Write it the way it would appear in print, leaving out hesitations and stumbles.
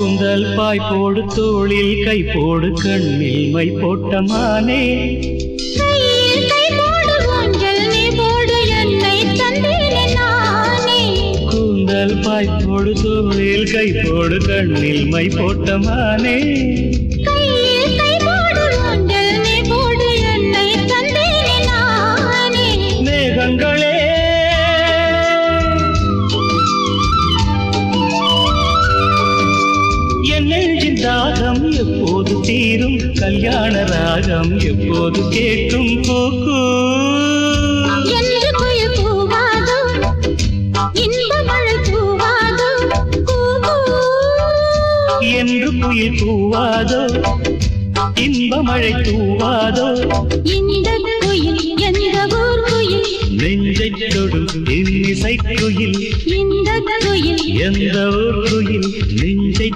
குந்தல் பாய் போடு தோளில் கை போடு கண்ணில் மை போட்ட மானே கூந்தல் பாய் போடு தோளில் கை போடு கண்ணில் மை போட்ட மானே மேகங்களே நெஞ்சின் தாகம் எப்போது தீரும் கல்யாண ராகம் எப்போது கேட்கும் கூக்கு என்று குயில் கூவாதோ இன்ப மழை கூவாதோ என்று குயில் கூவாதோ இன்ப மழை கூவாதோ இந்த குயில் எந்த ஊர் குயில் நெஞ்சை தொடும் இன்னிசை குயில் இந்த குயில் எந்த ஊர் குயில் நெஞ்சை